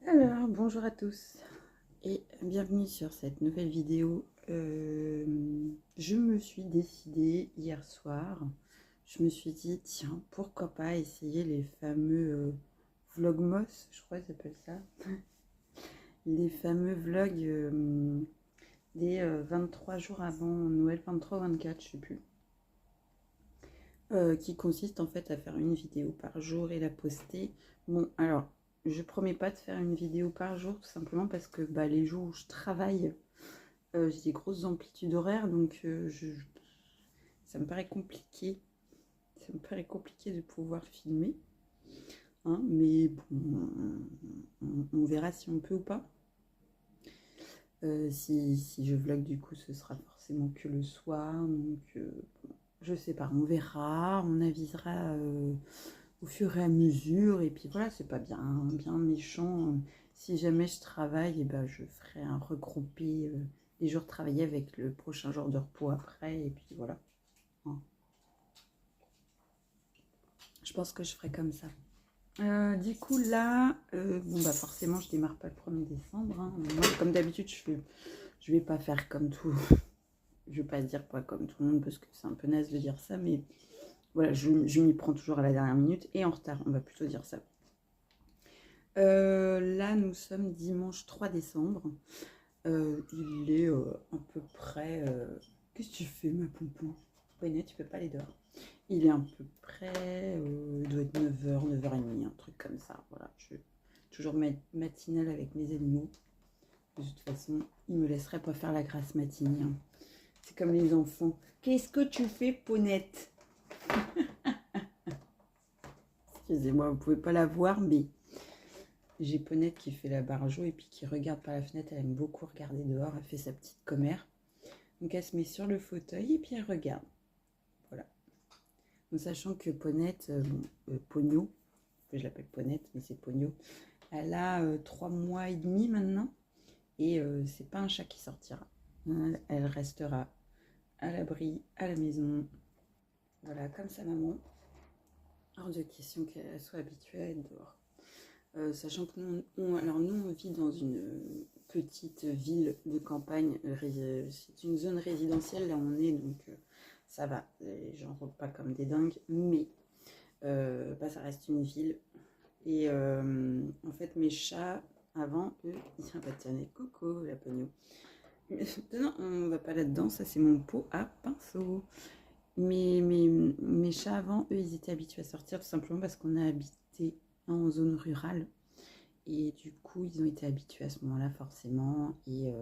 Alors, bonjour à tous et bienvenue sur cette nouvelle vidéo. Je me suis décidée hier soir, je me suis dit, tiens, pourquoi pas essayer les fameux Vlogmas, je crois qu'ils appellent ça, les fameux vlogs des 23 jours avant Noël, 23 ou 24, je sais plus, qui consiste en fait à faire une vidéo par jour et la poster. Bon, alors, je promets pas de faire une vidéo par jour, tout simplement parce que les jours où je travaille, j'ai des grosses amplitudes horaires, donc ça me paraît compliqué. Ça me paraît compliqué de pouvoir filmer. Hein, mais bon, on verra si on peut ou pas. Si je vlog, du coup, ce sera forcément que le soir. Donc, bon, je sais pas, on verra. On avisera au fur et à mesure. Et puis voilà, c'est pas bien méchant. Si jamais je travaille, et ben, je ferai un regroupé les jours travaillés avec le prochain jour de repos après. Et puis voilà. Hein. Je pense que je ferai comme ça. Du coup là, forcément je démarre pas le 1er décembre. Hein. Moi, comme d'habitude, je vais pas faire comme tout. Je vais pas dire pas comme tout le monde parce que c'est un peu naze de dire ça, mais voilà, je m'y prends toujours à la dernière minute et en retard, on va plutôt dire ça. Là, nous sommes dimanche 3 décembre. Il est à peu près. Qu'est-ce que tu fais, ma poupou? Bonnet, tu peux pas aller dehors. Il est à peu près. Il doit être 9h, 9h30, un truc comme ça. Voilà, je suis toujours matinale avec mes animaux. De toute façon, ils me laisseraient pas faire la grasse matinée. Hein. C'est comme les enfants. Qu'est-ce que tu fais, Ponette? Excusez-moi, vous pouvez pas la voir, mais j'ai Ponette qui fait la barjo et puis qui regarde par la fenêtre. Elle aime beaucoup regarder dehors. Elle fait sa petite commère. Donc elle se met sur le fauteuil et puis elle regarde. Voilà. En sachant que Ponette, Pogno, je l'appelle Ponette, mais c'est Pogno, elle a 3 mois et demi maintenant. Et c'est pas un chat qui sortira. Elle restera à l'abri, à la maison. Voilà, comme sa maman. Hors de question qu'elle soit habituée à être dehors. Sachant que nous, on vit dans une petite ville de campagne. C'est une zone résidentielle, là où on est, donc ça va. Les gens ne roulent pas comme des dingues, mais ça reste une ville. Et en fait, mes chats, avant, eux, tenez, coucou, la pogno. Non, on va pas là-dedans, ça c'est mon pot à pinceau. Mes chats avant, eux, ils étaient habitués à sortir tout simplement parce qu'on a habité en zone rurale. Et du coup, ils ont été habitués à ce moment-là forcément. Et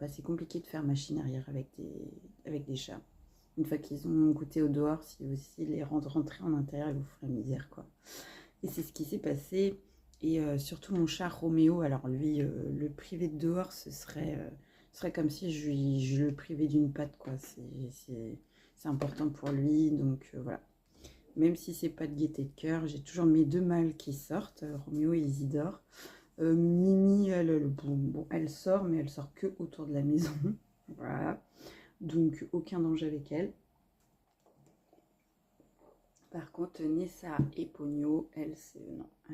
c'est compliqué de faire machine arrière avec des chats. Une fois qu'ils ont goûté au dehors, si aussi les rentrer en intérieur, ils vous feront la misère, quoi. Et c'est ce qui s'est passé. Et surtout mon chat Roméo, alors lui, le priver de dehors, ce serait comme si je le privais d'une patte, quoi. C'est important pour lui, donc voilà. Même si c'est pas de gaieté de cœur, j'ai toujours mes 2 mâles qui sortent, Roméo et Isidore. Mimi, elle sort, mais elle sort que autour de la maison. Voilà. Donc aucun danger avec elle. Par contre, Nessa et Pogno, elles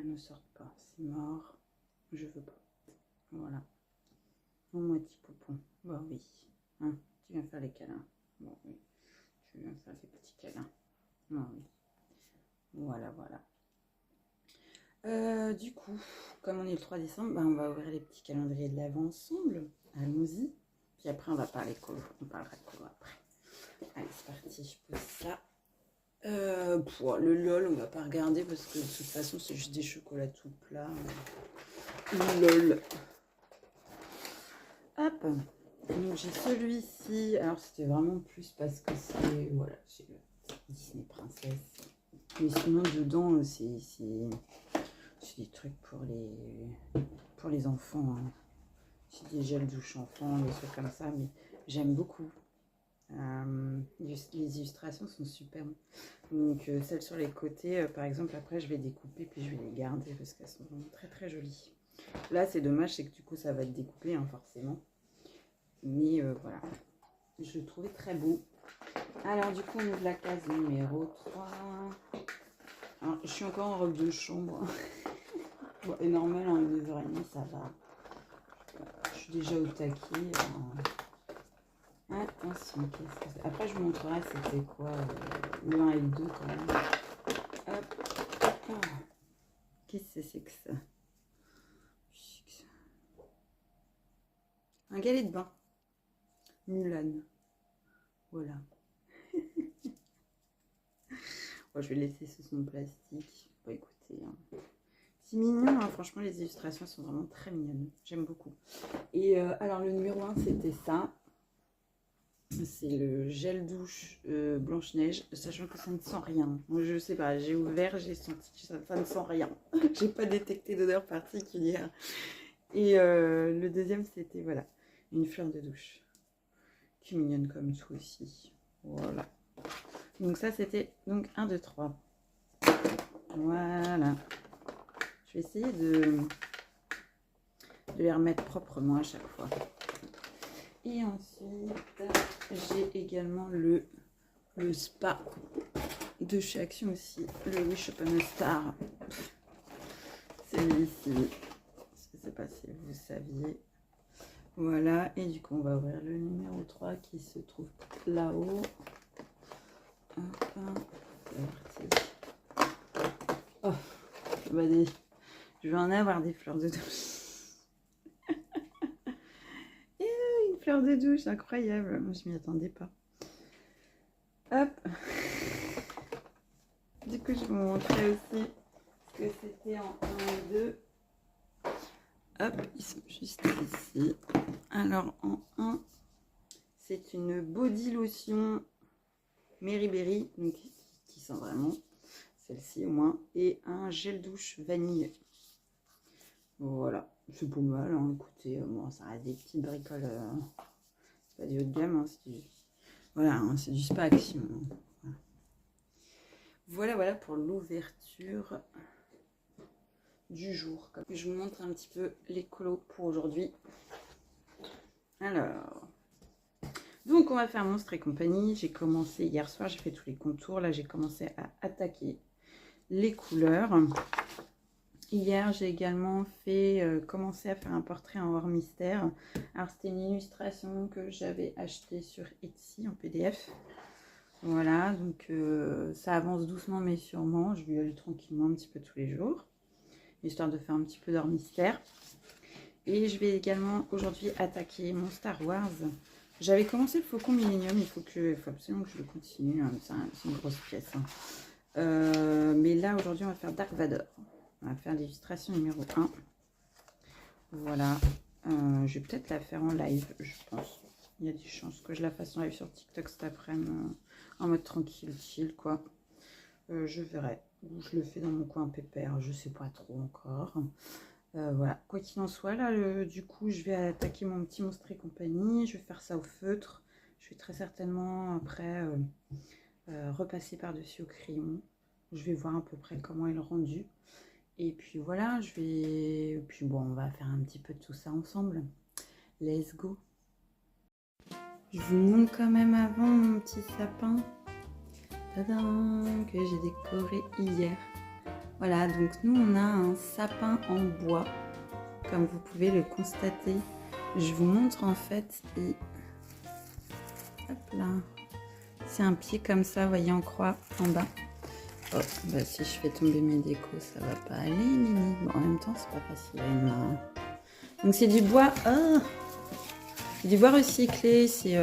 ne sortent pas. C'est mort. Je veux pas. Voilà. Oh, mon petit poupon. Bon, oui. Hein, tu viens faire les câlins. Bon, oui. Tu viens faire les petits câlins. Bon, oui. Voilà, voilà. Du coup, comme on est le 3 décembre, on va ouvrir les petits calendriers de l'Avent ensemble. Allons-y. Puis après, on va parler colo. On parlera de colo après. Allez, c'est parti. Je pose ça. Le LOL, on va pas regarder parce que de toute façon, c'est juste des chocolats tout plats. LOL. Hop. Donc, j'ai celui-ci. Alors, c'était vraiment plus parce que c'est... Voilà, c'est le Disney Princesse. Mais sinon, dedans, c'est des trucs pour les enfants. Hein. C'est des gels douche enfants, des trucs comme ça. Mais j'aime beaucoup. Les illustrations sont superbes. Donc celles sur les côtés, par exemple, après je vais découper puis je vais les garder parce qu'elles sont vraiment très très jolies. Là c'est dommage, c'est que du coup ça va être découpé hein, forcément. Mais voilà, je le trouvais très beau. Alors du coup on ouvre la case numéro 3. Alors je suis encore en robe de chambre. Bon, et normal, en 1h30, ça va. Je suis déjà au taquet. Attention, après je vous montrerai c'était quoi le 1 et le 2 quand même. Hop. Oh. Qu'est-ce que c'est que ça? Un galet de bain. Mulan. Voilà. Bon, je vais laisser ce son plastique. Bon, écoutez, hein. C'est mignon, hein. Franchement, les illustrations sont vraiment très mignonnes. J'aime beaucoup. Et alors, le numéro 1, c'était ça. C'est le gel douche Blanche-Neige, sachant que ça ne sent rien. Je sais pas, j'ai ouvert, j'ai senti que ça ne sent rien. J'ai pas détecté d'odeur particulière. Et le deuxième, c'était, voilà, une fleur de douche. Qui est mignonne comme tout aussi. Voilà. Donc ça, c'était donc 1, 2, 3. Voilà. Je vais essayer de les remettre proprement à chaque fois. Et ensuite, j'ai également le spa de chez Action aussi. Le Wish Upon a Star. Celui-ci. Je ne sais pas si vous saviez. Voilà. Et du coup, on va ouvrir le numéro 3 qui se trouve là-haut. C'est parti. Oh, je vais en avoir des fleurs de douche. Fleur de douche, incroyable. Moi, je m'y attendais pas. Hop. Du coup, je vais vous montrer aussi ce que c'était en 1 et 2. Hop, ils sont juste ici. Alors, en 1, c'est une body lotion Mary Berry, donc qui sent vraiment, celle-ci au moins, et un gel douche vanille. Voilà. C'est pas mal, hein. Écoutez, bon, ça reste des petites bricoles, c'est pas du haut de gamme, hein, c'est du... Voilà, hein, c'est du Spa Action. Voilà pour l'ouverture du jour. Je vous montre un petit peu les colos pour aujourd'hui. Alors, donc on va faire Monstres et compagnie. J'ai commencé hier soir, j'ai fait tous les contours. Là, j'ai commencé à attaquer les couleurs. Hier, j'ai également commencé à faire un portrait en hors mystère. Alors, c'était une illustration que j'avais achetée sur Etsy en PDF. Voilà, donc ça avance doucement mais sûrement. Je lui allume tranquillement un petit peu tous les jours, histoire de faire un petit peu d'hors mystère. Et je vais également aujourd'hui attaquer mon Star Wars. J'avais commencé le Faucon Millennium, il faut absolument que je le continue. Hein. C'est une grosse pièce. Hein. Mais là, aujourd'hui, on va faire Dark Vador. On va faire l'illustration numéro 1. Voilà. Je vais peut-être la faire en live, je pense. Il y a des chances que je la fasse en live sur TikTok cet après-midi, en mode tranquille, chill, quoi. Je verrai. Ou je le fais dans mon coin pépère, je sais pas trop encore. Voilà. Quoi qu'il en soit, là, du coup, je vais attaquer mon petit Monstre et compagnie. Je vais faire ça au feutre. Je vais très certainement, après, repasser par-dessus au crayon. Je vais voir à peu près comment est le rendu. Et puis voilà, puis bon, on va faire un petit peu de tout ça ensemble. Let's go. Je vous montre quand même avant mon petit sapin. Tadam, que j'ai décoré hier. Voilà, donc nous on a un sapin en bois, comme vous pouvez le constater. Je vous montre en fait, et hop là, c'est un pied comme ça, vous voyez, en croix en bas. Oh, bah si je fais tomber mes décos, ça va pas aller, Mini. Bon, en même temps, c'est pas facile à une main. Donc c'est du bois, du bois recyclé, c'est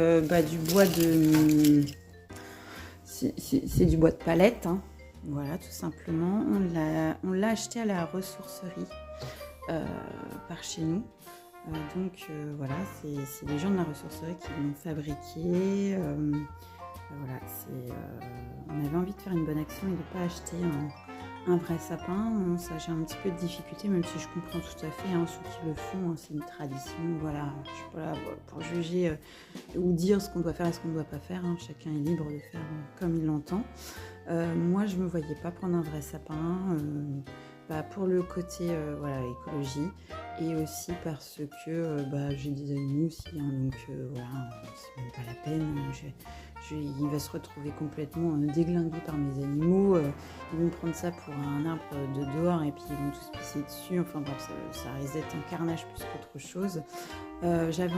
du bois de, c'est du bois de palette. Hein. Voilà, tout simplement. On l'a acheté à la ressourcerie par chez nous. Voilà, c'est les gens de la ressourcerie qui l'ont fabriqué. Voilà, on avait envie de faire une bonne action et de ne pas acheter un vrai sapin. Ça, j'ai un petit peu de difficulté, même si je comprends tout à fait ceux qui le font. Hein, c'est une tradition. Voilà, je ne suis pas là pour juger ou dire ce qu'on doit faire et ce qu'on ne doit pas faire. Hein, chacun est libre de faire comme il l'entend. Moi, je ne me voyais pas prendre un vrai sapin pour le côté écologie et aussi parce que j'ai des animaux aussi. Hein, donc voilà, c'est même pas la peine. il va se retrouver complètement déglingué par mes animaux. Ils vont prendre ça pour un arbre de dehors et puis ils vont tous pisser dessus. Enfin bref, ça risque d'être un carnage plus qu'autre chose. J'avais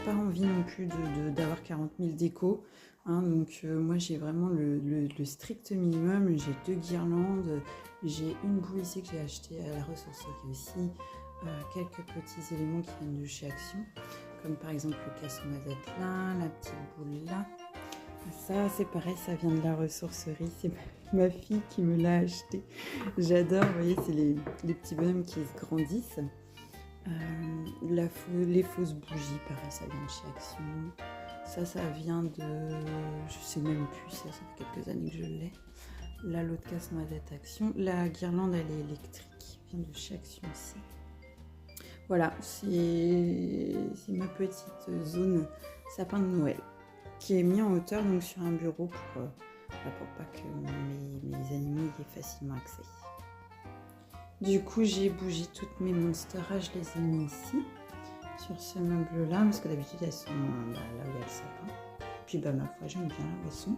pas envie non plus d'avoir 40 000 décos. Hein, donc moi j'ai vraiment le strict minimum. J'ai 2 guirlandes, j'ai une boule ici que j'ai achetée à la ressourcerie aussi, quelques petits éléments qui viennent de chez Action, comme par exemple le casse-noisette là, la petite boule là. Ça c'est pareil, ça vient de la ressourcerie, c'est ma fille qui me l'a acheté. J'adore, vous voyez, c'est les petits bonhommes qui se grandissent. Les fausses bougies, pareil, ça vient de chez Action. Ça vient de... je sais même plus, ça fait quelques années que je l'ai. Là, l'autre casse-noisette Action. La guirlande, elle est électrique, vient de chez Action aussi. Voilà, c'est ma petite zone sapin de Noël qui est mis en hauteur donc sur un bureau pour pas que mes animaux y aient facilement accès. Du coup, j'ai bougé toutes mes monsters, je les ai mis ici, sur ce meuble-là, parce que d'habitude, elles sont là où il y a le sapin. Puis, ma foi, j'aime bien là où elles sont.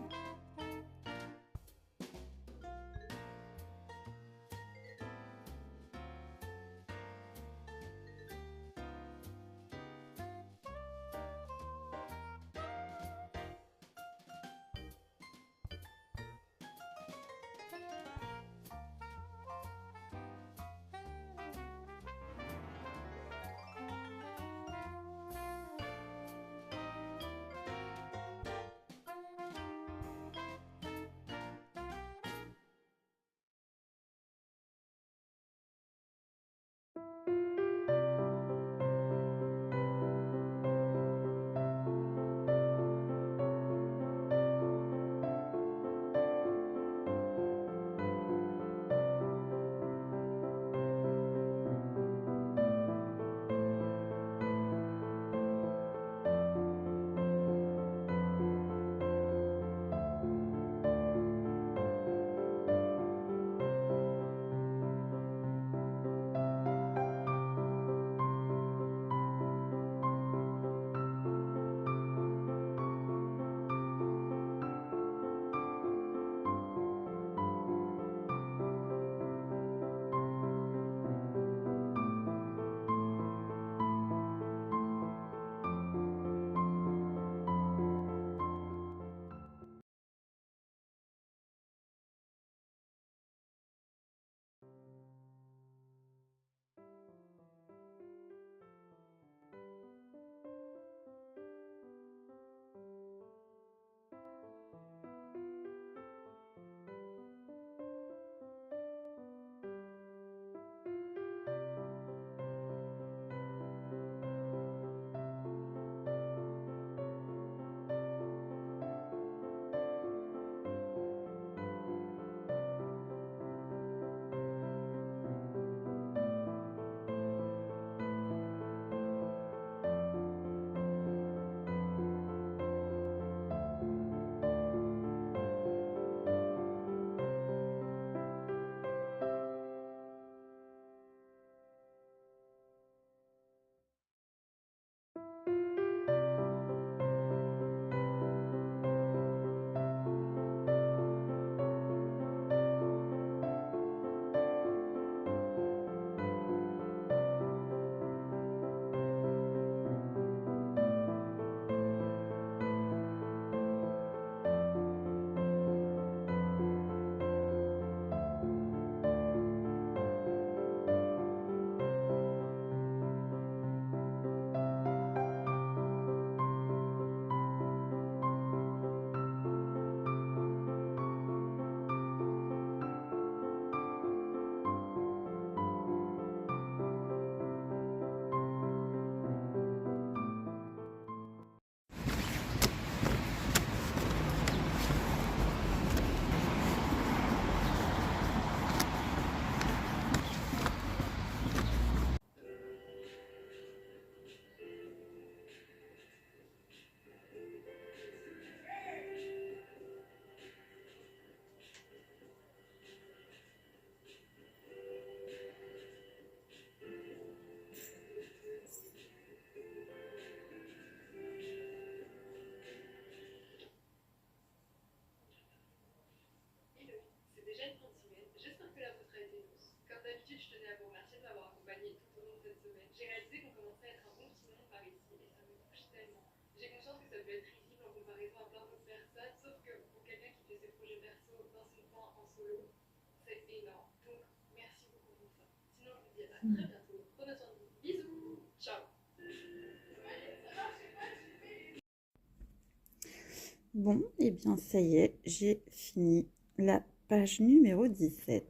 Bon, et bien ça y est, j'ai fini la page numéro 17.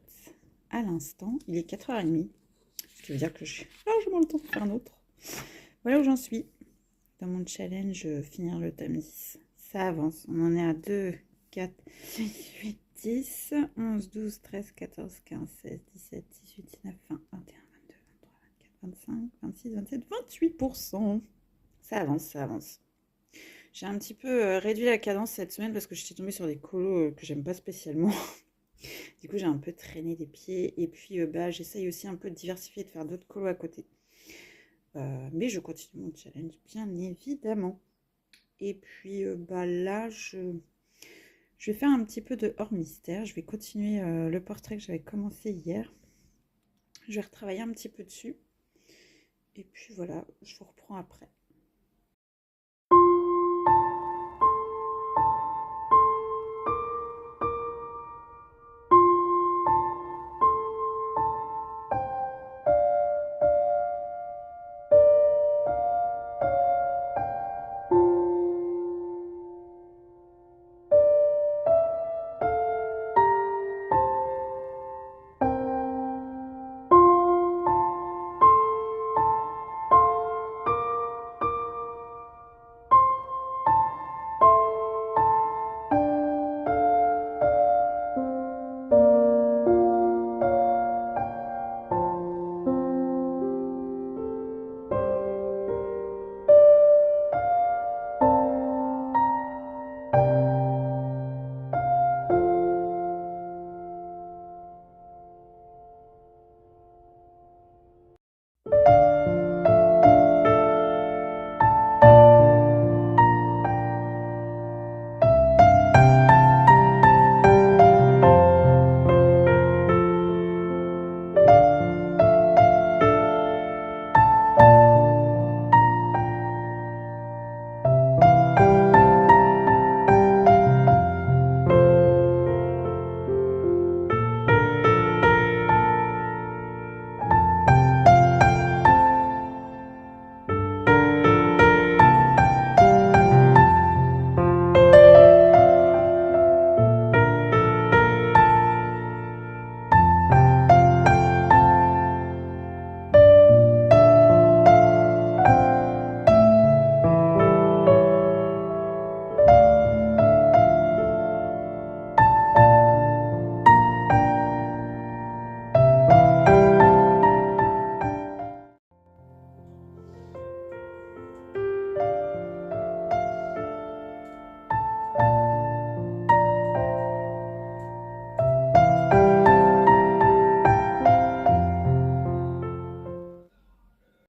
À l'instant, il est 4h30. Ce qui veut dire que j'ai largement le temps de faire un autre. Voilà où j'en suis dans mon challenge finir le tome 10. Ça avance, on en est à 2, 4, 6, 8, 10, 11, 12, 13, 14, 15, 16, 17, 18, 19, 20, 21, 22, 23, 24, 25, 26, 27, 28%. Ça avance, ça avance. J'ai un petit peu réduit la cadence cette semaine parce que j'étais tombée sur des colos que j'aime pas spécialement. Du coup, j'ai un peu traîné des pieds. Et puis, j'essaye aussi un peu de diversifier, de faire d'autres colos à côté. Mais je continue mon challenge, bien évidemment. Et puis, là, je vais faire un petit peu de hors mystère. Je vais continuer le portrait que j'avais commencé hier. Je vais retravailler un petit peu dessus. Et puis, voilà, je vous reprends après.